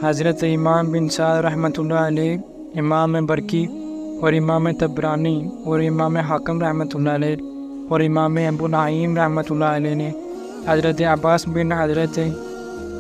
حضرت امام بن سعد رحمۃ اللہ علیہ، امام برقی اور امام طبرانی اور امام حاکم رحمۃ اللہ علیہ اور امام ابو نعیم رحمۃ اللہ علیہ نے حضرت عباس بن حضرت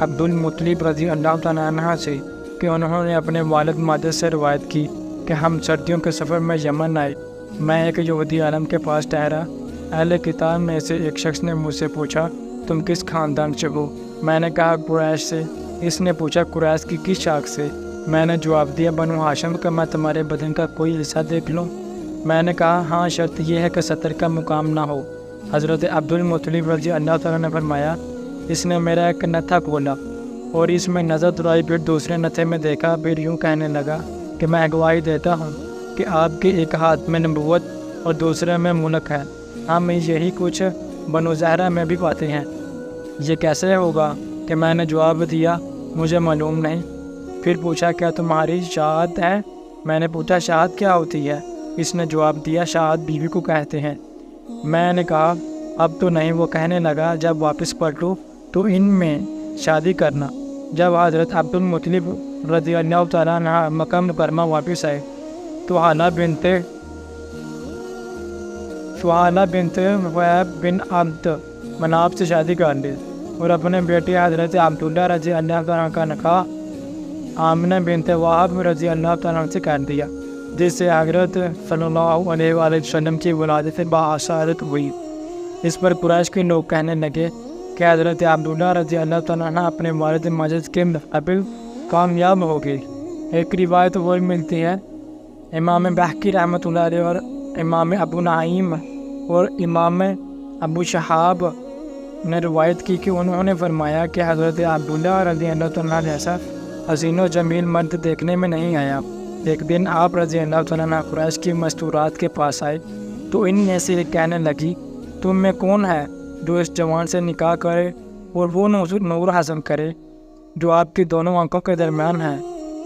عبد المطلب رضی اللہ تعالیٰ عنہ سے کہ انہوں نے اپنے والد ماجد سے روایت کی کہ ہم سردیوں کے سفر میں یمن آئے۔ میں ایک یہودی عالم کے پاس ٹھہرا۔ اہل کتاب میں سے ایک شخص نے مجھ سے پوچھا، تم کس خاندان سے ہو؟ میں نے کہا قریش سے۔ اس نے پوچھا قریش کی کس شاخ سے؟ میں نے جواب دیا بنو ہاشم کا۔ میں تمہارے بدن کا کوئی حصہ دیکھ لوں؟ میں نے کہا ہاں، شرط یہ ہے کہ سطر کا مقام نہ ہو۔ حضرت عبد المطلب رضی اللہ تعالیٰ نے فرمایا، اس نے میرا ایک نتھا کھولا اور اس میں نظر دوڑائی، پھر دوسرے نتھے میں دیکھا، پھر یوں کہنے لگا کہ میں گواہی دیتا ہوں کہ آپ کے ایک ہاتھ میں نبوت اور دوسرے میں ملک ہے۔ ہم یہی کچھ بنو زہرہ میں بھی پاتے ہیں۔ یہ کیسے ہوگا؟ کہ میں نے جواب دیا مجھے معلوم نہیں۔ پھر پوچھا کیا تمہاری شہادت ہے؟ میں نے پوچھا شہادت کیا ہوتی ہے؟ اس نے جواب دیا شہادت بیوی کو کہتے ہیں۔ میں نے کہا اب تو نہیں۔ وہ کہنے لگا جب واپس پلٹو تو ان میں شادی کرنا۔ جب حضرت عبد المطلب رضی اللہ تعالیٰ عنہ مکہ مکرمہ واپس آئے تو حالہ بنت وہب بن عبد مناف سے شادی کر لی اور اپنے بیٹے حضرت عبداللہ رضی اللہ تعالیٰ کا نکاح آمنہ بنت وہب رضی اللہ تعالیٰ سے کر دیا، جس سے حضرت صلی اللہ علیہ وآلہ وسلم کی ولادت باعثرت ہوئی۔ اس پر قریش کے لوگ کہنے لگے کہ حضرت عبداللہ رضی اللہ تعالیٰ عنہ اپنے والد ماجد کے مطابق کامیاب ہو گئی۔ ایک روایت وہ ملتی ہے امام بحقی رحمۃ اللہ علیہ اور امام ابو نعیم اور امام ابو شہاب نے روایت کی کہ انہوں نے فرمایا کہ حضرت عبداللہ رضی اللہ تعالیٰ جیسا حسین و جمیل مرد دیکھنے میں نہیں آیا۔ ایک دن آپ رضی اللہ تعالیٰ عنہ قریش کی مستورات کے پاس آئے تو ان میں سے کہنے لگی تم میں کون ہے جو اس جوان سے نکاح کرے اور وہ نور حاصل کرے جو آپ کی دونوں آنکھوں کے درمیان ہے؟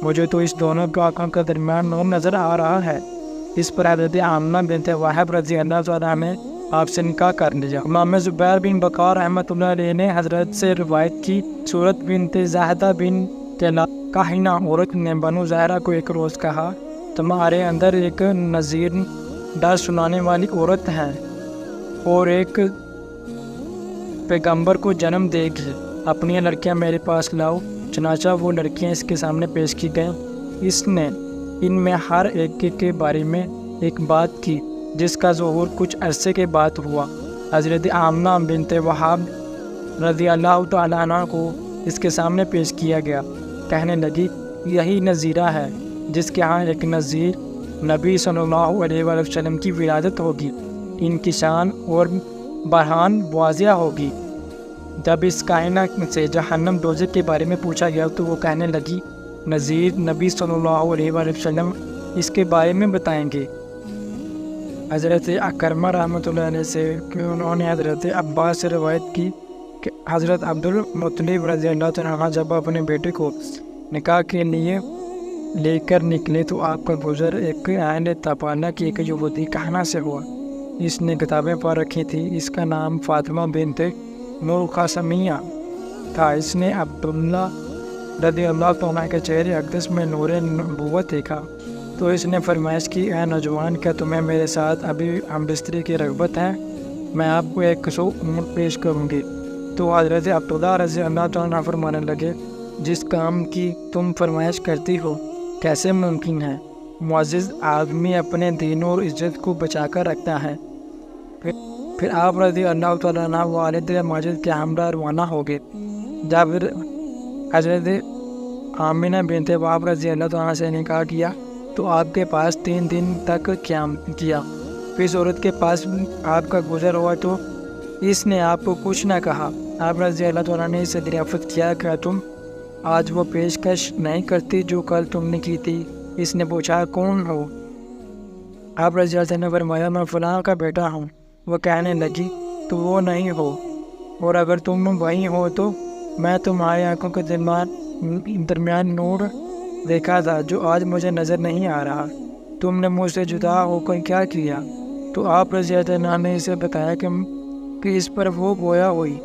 مجھے تو اس دونوں کی آنکھوں کے درمیان نور نظر آ رہا ہے۔ اس پر حضرت آمنہ بنت وہب رضی اللہ تعالیٰ نے آپ سے نکاح کر لیا۔ امام زبیر بن بکار رحمۃ اللہ علیہ نے حضرت سے روایت کی صورت بنت زاہدہ بن کاہنہ عورت نے بنو زہرہ کو ایک روز کہا تمہارے اندر ایک نذیر ڈر سنانے والی عورت ہے اور ایک پیغمبر کو جنم دے گی، اپنی لڑکیاں میرے پاس لاؤ۔ چنانچہ وہ لڑکیاں اس کے سامنے پیش کی گئیں۔ اس نے ان میں ہر ایک کے بارے میں ایک بات کی جس کا ظہور کچھ عرصے کے بعد ہوا۔ حضرت آمنہ بنت وہب رضی اللہ تعالیٰ عنہ کو اس کے سامنے پیش کیا گیا۔ کہنے لگی یہی نذیرہ ہے جس کے ہاں ایک نذیر نبی صلی اللہ علیہ وآلہ وسلم کی ولادت ہوگی، ان کی شان اور برہان واضح ہوگی۔ جب اس کائنہ سے جہنم دوزخ کے بارے میں پوچھا گیا تو وہ کہنے لگی نذیر نبی صلی اللہ علیہ وآلہ وسلم اس کے بارے میں بتائیں گے۔ حضرت اکرمہ رحمۃ اللہ علیہ سے کہ انہوں نے حضرت عباس سے روایت کی کہ حضرت عبد المطلب رضی اللہ تعالیٰ عنہ جب اپنے بیٹے کو نکاح کے لیے لے کر نکلے تو آپ کا گزر ایک اہل تپالہ کی ایک یہودی کہنا سے ہوا۔ اس نے کتابیں پڑھ رکھی تھی۔ اس کا نام فاطمہ بنت ملخصمیہ تھا۔ اس نے عبداللہ رضی اللہ تعالیٰ کے چہرے اقدس میں نور نبوت دیکھا تو اس نے فرمائش کی اے نوجوان، کیا تمہیں میرے ساتھ ابھی ہم بستری کی رغبت ہے؟ میں آپ کو ایک سو اونٹ پیش کروں گی۔ تو حضرت عبداللہ رضی اللہ تعالیٰ فرمانے لگے جس کام کی تم فرمائش کرتی ہو کیسے ممکن ہے؟ معزز آدمی اپنے دین اور عزت کو بچا کر رکھتا ہے۔ پھر آپ رضی اللہ تعالیٰ عنہ والد ماجد کے ہمراہ روانہ ہو گئے۔ جب حضرت آمنہ بنت وہب رضی اللہ تعالیٰ سے نکاح کیا تو آپ کے پاس 3 دن تک قیام کیا۔ پھر اس عورت کے پاس آپ کا گزر ہوا تو اس نے آپ کو کچھ نہ کہا۔ آپ رضی اللہ تعالیٰ نے اسے دریافت کیا کہ تم آج وہ پیشکش نہیں کرتی جو کل تم نے کی تھی؟ اس نے پوچھا کون ہو؟ آپ رضی اللہ تعالیٰ نے فرمایا میں فلاں کا بیٹا ہوں۔ وہ کہنے لگی تو وہ نہیں ہو، اور اگر تم وہی ہو تو میں تمہاری آنکھوں کے درمیان نور دیکھا تھا جو آج مجھے نظر نہیں آ رہا۔ تم نے مجھ سے جدا ہو کر کیا کیا؟ تو آپ رضی اللہ عنہ نے اسے بتایا کہ اس پر وہ گویا ہوئی۔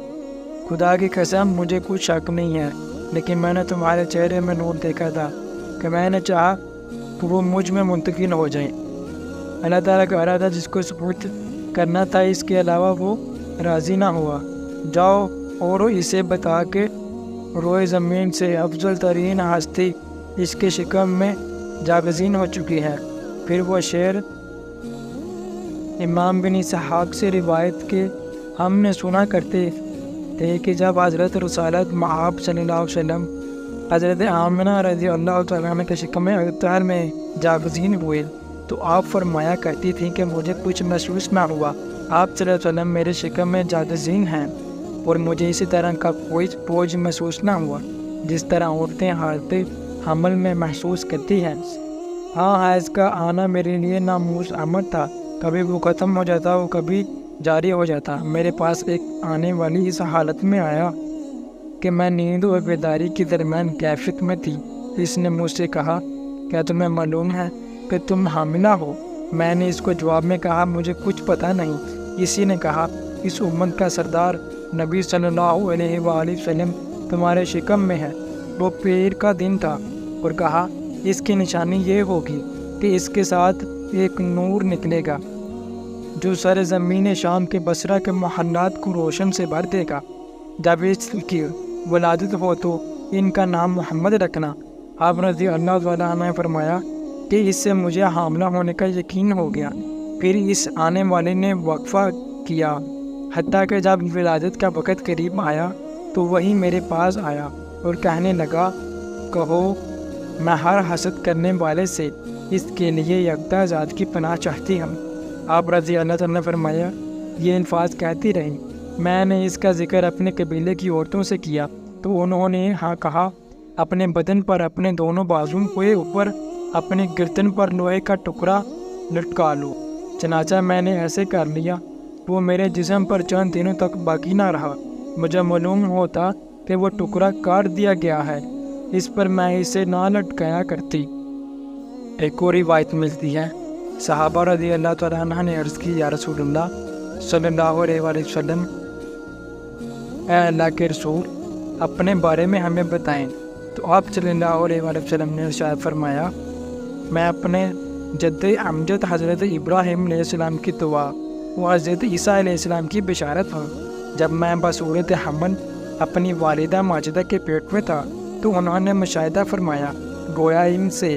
خدا کی قسم مجھے کچھ شک نہیں ہے، لیکن میں نے تمہارے چہرے میں نور دیکھا تھا کہ میں نے چاہا کہ وہ مجھ میں منتقل ہو جائیں۔ اللہ تعالیٰ کا ارادہ جس کو سپرد کرنا تھا، اس کے علاوہ وہ راضی نہ ہوا۔ جاؤ اور اسے بتا کہ روئے زمین سے افضل ترین ہستی اس کے شکم میں جاگزین ہو چکی ہے۔ پھر وہ شعر امام بن اسحاق سے روایت کے ہم نے سنا کرتے تھے کہ جب حضرت رسالت مآب صلی اللہ علیہ وسلم حضرت آمنہ رضی اللہ تعالیٰ عنہ کے شکم اختیار میں جاگزین ہوئے تو آپ فرمایا کرتی تھیں کہ مجھے کچھ محسوس نہ ہوا۔ آپ صلی اللہ علیہ وسلم میرے شکم میں جاگزین ہیں اور مجھے اسی طرح کا کوئی بوجھ محسوس نہ ہوا جس طرح عورتیں حالت حمل میں محسوس کرتی ہیں۔ ہاں، حیض کا آنا میرے لیے ناموس امر تھا، کبھی وہ ختم ہو جاتا اور کبھی جاری ہو جاتا۔ میرے پاس ایک آنے والی اس حالت میں آیا کہ میں نیند اور بیداری کے درمیان کیفیت میں تھی۔ اس نے مجھ سے کہا، کیا تمہیں معلوم ہے کہ تم حاملہ ہو؟ میں نے اس کو جواب میں کہا، مجھے کچھ پتہ نہیں۔ اسی نے کہا، اس امت کا سردار نبی صلی اللہ علیہ وآلہ وسلم تمہارے شکم میں ہے۔ وہ پیر کا دن تھا اور کہا، اس کی نشانی یہ ہوگی کہ اس کے ساتھ ایک نور نکلے گا جو سر زمین شام کے بصرہ کے محلات کو روشن سے بھر دے گا۔ جب اس کی ولادت ہو تو ان کا نام محمد رکھنا۔ آپ رضی اللہ عنہ نے فرمایا کہ اس سے مجھے حاملہ ہونے کا یقین ہو گیا۔ پھر اس آنے والے نے وقفہ کیا، حتیٰ کہ جب ولادت کا وقت قریب آیا تو وہی میرے پاس آیا اور کہنے لگا، کہو میں ہر حسد کرنے والے سے اس کے لیے یکتا ذات کی پناہ چاہتی ہوں۔ آپ رضی اللہ عنہ نے فرمایا، یہ الفاظ کہتی رہیں۔ میں نے اس کا ذکر اپنے قبیلے کی عورتوں سے کیا تو انہوں نے ہاں کہا، اپنے بدن پر اپنے دونوں بازوؤں کے اوپر اپنے گردن پر لوہے کا ٹکڑا لٹکا لو۔ چنانچہ میں نے ایسے کر لیا۔ وہ میرے جسم پر چند دنوں تک باقی نہ رہا۔ مجھے معلوم ہوتا کہ وہ ٹکڑا کاٹ دیا گیا ہے، اس پر میں اسے نہ لٹکایا کرتی۔ ایک اور روایت ملتی ہے، صحابہ رضی اللہ تعالیٰ عنہ نے عرض کی، یا رسول اللہ صلی اللہ علیہ وآلہ وسلم، اے اللہ کے رسول، اپنے بارے میں ہمیں بتائیں۔ تو آپ صلی اللہ علیہ وآلہ وسلم نے ارشاد فرمایا، میں اپنے جد امجد حضرت ابراہیم علیہ السلام کی دعا و حضرت عیسیٰ علیہ السلام کی بشارت ہوں۔ جب میں بصورت حمل اپنی والدہ ماجدہ کے پیٹ میں تھا تو انہوں نے مشاہدہ فرمایا، گویا ان سے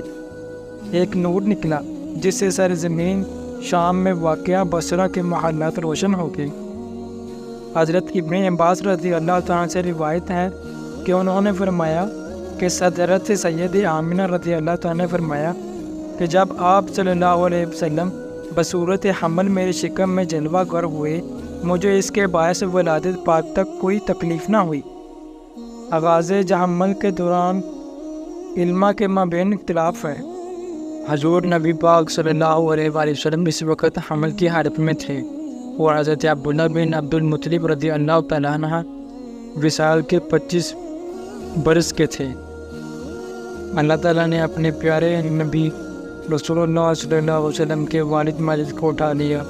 ایک نور نکلا جس سے سر زمین شام میں واقع بصرہ کے محلات روشن ہو گئے۔ حضرت ابن عباس رضی اللہ تعالیٰ سے روایت ہے کہ انہوں نے فرمایا کہ حضرت سید آمنہ رضی اللہ تعالیٰ نے فرمایا کہ جب آپ صلی اللہ علیہ وسلم بصورت حمل میرے شکم میں جلوہ گر ہوئے، مجھے اس کے باعث ولادت پاک تک کوئی تکلیف نہ ہوئی۔ آغاز حمل کے دوران علماء کے مابین اختلاف ہے۔ حضور نبی پاک صلی اللہ علیہ وآلہ وسلم اس وقت حمل کی حالت میں تھے اور حضرت عبداللہ بن عبد المطلب رضی اللہ تعالیٰ عنہ وصال کے 25 برس کے تھے۔ اللہ تعالیٰ نے اپنے پیارے نبی رسول اللہ صلی اللہ علیہ وسلم کے والد ماجد کو اٹھا لیا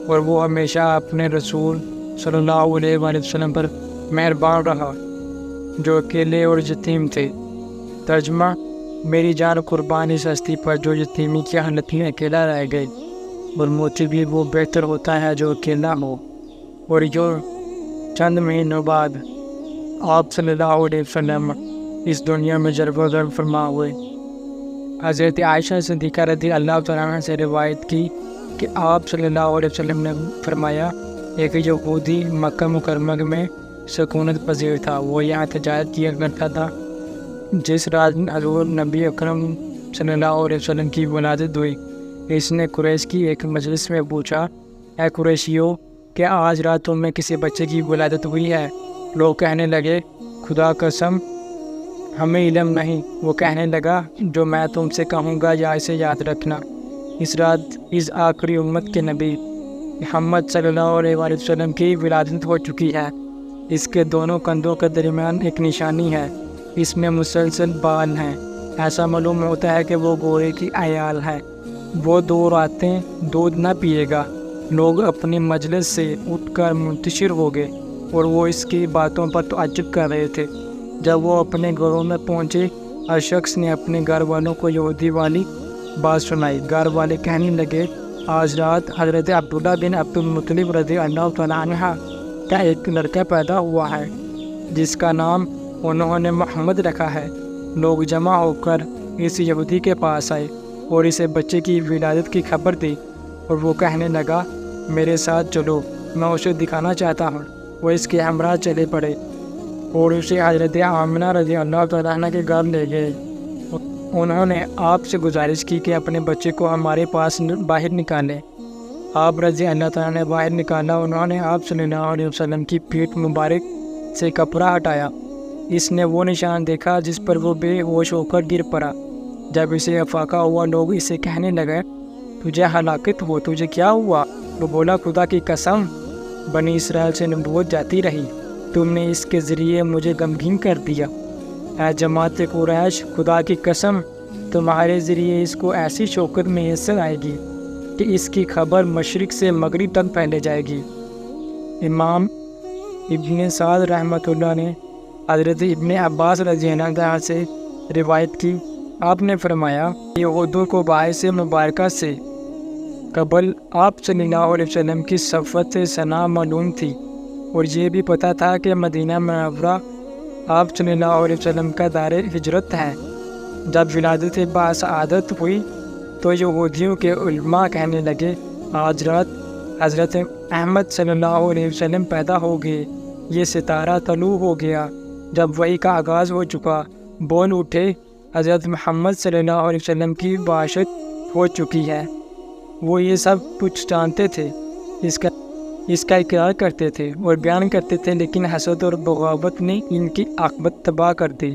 اور وہ ہمیشہ اپنے رسول صلی اللہ علیہ وآلہ وسلم پر مہربان رہا جو اکیلے اور یتیم تھے۔ ترجمہ، میری جان قربان اس ہستی پر جو یتیمی کی حالت میں اکیلا رہ گئے، اور مجھے بھی وہ بہتر ہوتا ہے جو اکیلا ہو۔ اور جو چند مہینوں بعد آپ صلی اللہ علیہ وسلم اس دنیا میں ضرب و ضرب فرما ہوئے۔ حضرت عائشہ صدیقہ رضی اللہ تعالیٰ عنہ سے روایت کی کہ آپ صلی اللہ علیہ وسلم نے فرمایا، ایک یہودی مکہ مکرمہ میں سکونت پذیر تھا، وہ یہاں تجارت کیا کرتا تھا۔ جس رات حضور نبی اکرم صلی اللہ علیہ وسلم کی ولادت ہوئی، اس نے قریش کی ایک مجلس میں پوچھا، اے قریشیو، کیا آج رات تم میں کسی بچے کی ولادت ہوئی ہے؟ لوگ کہنے لگے، خدا قسم ہمیں علم نہیں۔ وہ کہنے لگا، جو میں تم سے کہوں گا یا اسے یاد رکھنا۔ اس رات اس آخری امت کے نبی محمد صلی اللہ علیہ وآلہ وسلم کی ولادت ہو چکی ہے۔ اس کے دونوں کندھوں کے درمیان ایک نشانی ہے، اس میں مسلسل بال ہیں۔ ایسا معلوم ہوتا ہے کہ وہ گورے کی عیال ہے۔ وہ 2 راتیں دودھ نہ پیے گا۔ لوگ اپنی مجلس سے اٹھ کر منتشر ہو گئے اور وہ اس کی باتوں پر تعجب کر رہے تھے۔ جب وہ اپنے گھروں میں پہنچے، ہر شخص نے اپنے گھر والوں کو یہودی والی بات سنائی۔ گھر والے کہنے لگے، آج رات حضرت عبداللہ بن عبد المطلب رضی اللہ تعالیٰ عنہ کا ایک لڑکا پیدا ہوا ہے جس کا نام انہوں نے محمد رکھا ہے۔ لوگ جمع ہو کر اس یہودی کے پاس آئے اور اسے بچے کی ولادت کی خبر دی، اور وہ کہنے لگا، میرے ساتھ چلو، میں اسے دکھانا چاہتا ہوں۔ وہ اس کے ہمراہ چلے پڑے اور اسے حضرت آمنہ رضی اللہ تعالیٰ عنہ کے گھر لے گئے۔ انہوں نے آپ سے گزارش کی کہ اپنے بچے کو ہمارے پاس باہر نکالیں۔ آپ رضی اللہ تعالیٰ نے باہر نکالا۔ انہوں نے آپ صلی اللہ علیہ وسلم کی پیٹھ مبارک سے کپڑا ہٹایا۔ اس نے وہ نشان دیکھا جس پر وہ بے ہوش ہو کر گر پڑا۔ جب اسے افاقہ ہوا، لوگ اسے کہنے لگے، تجھے ہلاکت ہو، تجھے کیا ہوا؟ وہ بولا، خدا کی قسم، بنی اسرائیل سے نبوت جاتی رہی، تم نے اس کے ذریعے مجھے غمگین کر دیا۔ اے جماعت قریش، خدا کی قسم، تمہارے ذریعے اس کو ایسی شوکت میسر آئے گی کہ اس کی خبر مشرق سے مغرب تک پھیلے جائے گی۔ امام ابن سعد رحمۃ اللہ نے حضرت ابن عباس رضی اللہ عنہ سے روایت کی، آپ نے فرمایا، یہودوں کو باعث مبارکہ سے قبل آپ صلی اللہ علیہ وسلم کی صفت ثنا معلوم تھی، اور یہ بھی پتہ تھا کہ مدینہ منورہ آپ صلی اللہ علیہ وسلم کا دار ہجرت ہے۔ جب ولادت باسعادت ہوئی تو یہودیوں کے علماء کہنے لگے، آج رات حضرت احمد صلی اللہ علیہ وسلم پیدا ہو گئے، یہ ستارہ طلوع ہو گیا۔ جب وحی کا آغاز ہو چکا، بول اٹھے، حضرت محمد صلی اللہ علیہ وسلم کی بعثت ہو چکی ہے۔ وہ یہ سب کچھ جانتے تھے، اس کا اقرار کرتے تھے اور بیان کرتے تھے، لیکن حسد اور بغاوت نے ان کی عاقبت تباہ کر دی۔